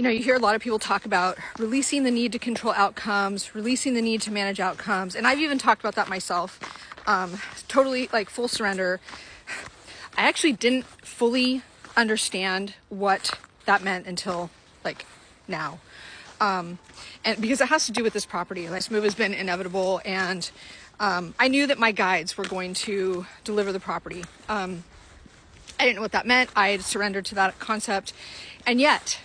You know, you hear a lot of people talk about releasing the need to control outcomes, releasing the need to manage outcomes. And I've even talked about that myself. Totally like full surrender. I actually didn't fully understand what that meant until like now. And because it has to do with this property. This move has been inevitable, and I knew that my guides were going to deliver the property. I didn't know what that meant. I had surrendered to that concept, and yet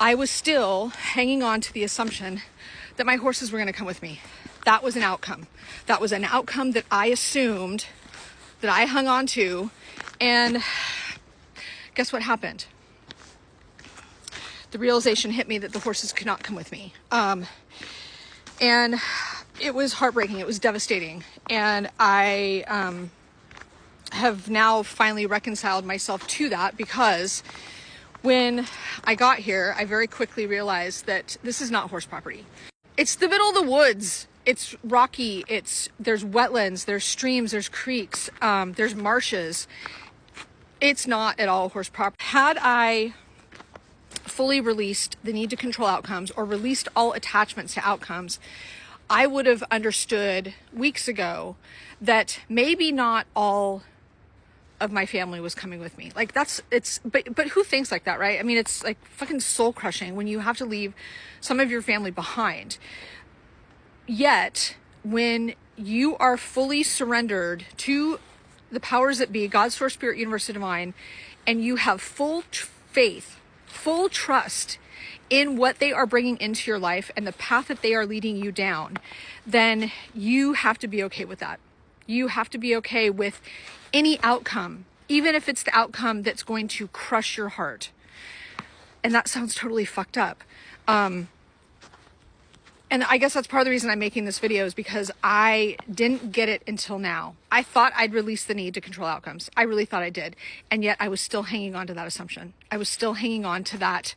I was still hanging on to the assumption that my horses were going to come with me. That was an outcome. That was an outcome that I assumed, that I hung on to, and guess what happened? The realization hit me that the horses could not come with me. And it was heartbreaking. It was devastating. And I have now finally reconciled myself to that, because when I got here, I very quickly realized that this is not horse property. It's the middle of the woods. It's rocky. There's wetlands, there's streams, there's creeks, there's marshes. It's not at all horse property. Had I fully released the need to control outcomes, or released all attachments to outcomes, I would have understood weeks ago that maybe not all of my family was coming with me. Like but who thinks like that, right? I mean, it's like fucking soul crushing when you have to leave some of your family behind. Yet when you are fully surrendered to the powers that be, God, Source, Spirit, Universe, and Divine, and you have full faith, full trust in what they are bringing into your life and the path that they are leading you down, then you have to be okay with that. You have to be okay with any outcome, even if it's the outcome that's going to crush your heart. And that sounds totally fucked up. And I guess that's part of the reason I'm making this video, is because I didn't get it until now. I thought I'd released the need to control outcomes. I really thought I did. And yet I was still hanging on to that assumption. I was still hanging on to that,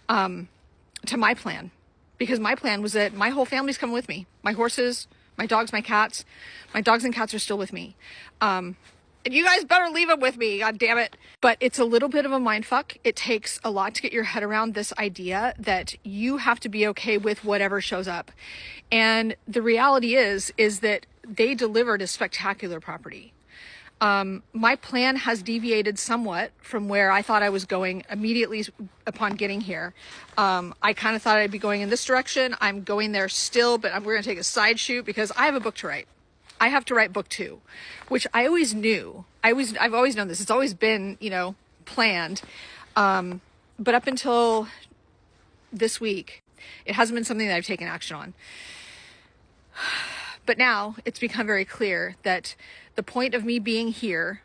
to my plan, because my plan was that my whole family's coming with me. My horses, my dogs, my cats. My dogs and cats are still with me. And you guys better leave them with me, god damn it. But it's a little bit of a mind fuck. It takes a lot to get your head around this idea that you have to be okay with whatever shows up. And the reality is that they delivered a spectacular property. My plan has deviated somewhat from where I thought I was going immediately upon getting here. I kind of thought I'd be going in this direction. I'm going there still, but we're going to take a side shoot because I have a book to write. I have to write book 2, which I always knew. I've always known this. It's always been, planned. But up until this week, it hasn't been something that I've taken action on. But now it's become very clear that the point of me being here,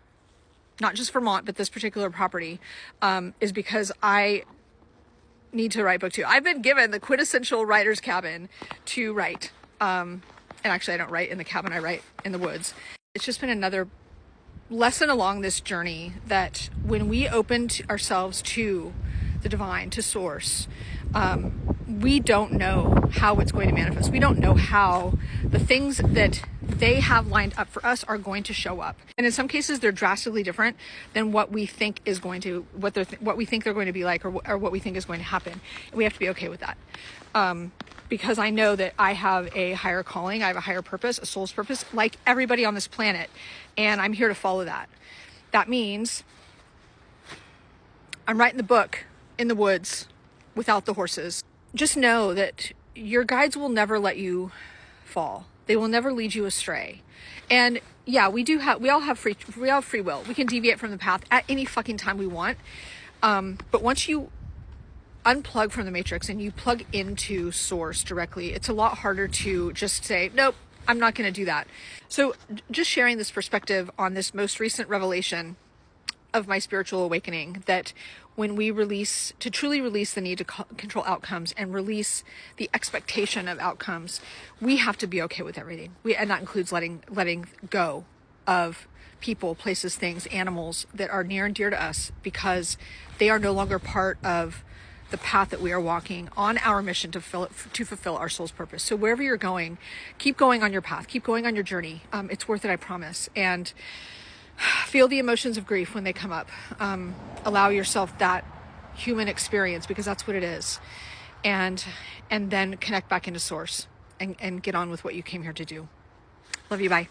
not just Vermont, but this particular property, is because I need to write book 2. I've been given the quintessential writer's cabin to write. And actually I don't write in the cabin, I write in the woods. It's just been another lesson along this journey that when we open ourselves to the divine, to source, we don't know how it's going to manifest. We don't know how the things that they have lined up for us are going to show up. And in some cases, they're drastically different than what we think is going to, what we think they're going to be like, or what we think is going to happen. And we have to be okay with that. Because I know that I have a higher calling, I have a higher purpose, a soul's purpose, like everybody on this planet. And I'm here to follow that. That means I'm writing the book in the woods without the horses. Just know that your guides will never let you fall. They will never lead you astray. And yeah, we all have free will. We can deviate from the path at any fucking time we want. But once you unplug from the matrix and you plug into source directly, it's a lot harder to just say, nope, I'm not going to do that. So just sharing this perspective on this most recent revelation of my spiritual awakening, that when we truly release the need to control outcomes and release the expectation of outcomes, we have to be okay with everything. And that includes letting go of people, places, things, animals that are near and dear to us, because they are no longer part of the path that we are walking on our mission to fulfill our soul's purpose. So wherever you're going, keep going on your path, keep going on your journey. It's worth it, I promise. And feel the emotions of grief when they come up. Allow yourself that human experience, because that's what it is, and then connect back into source and get on with what you came here to do. Love you. Bye.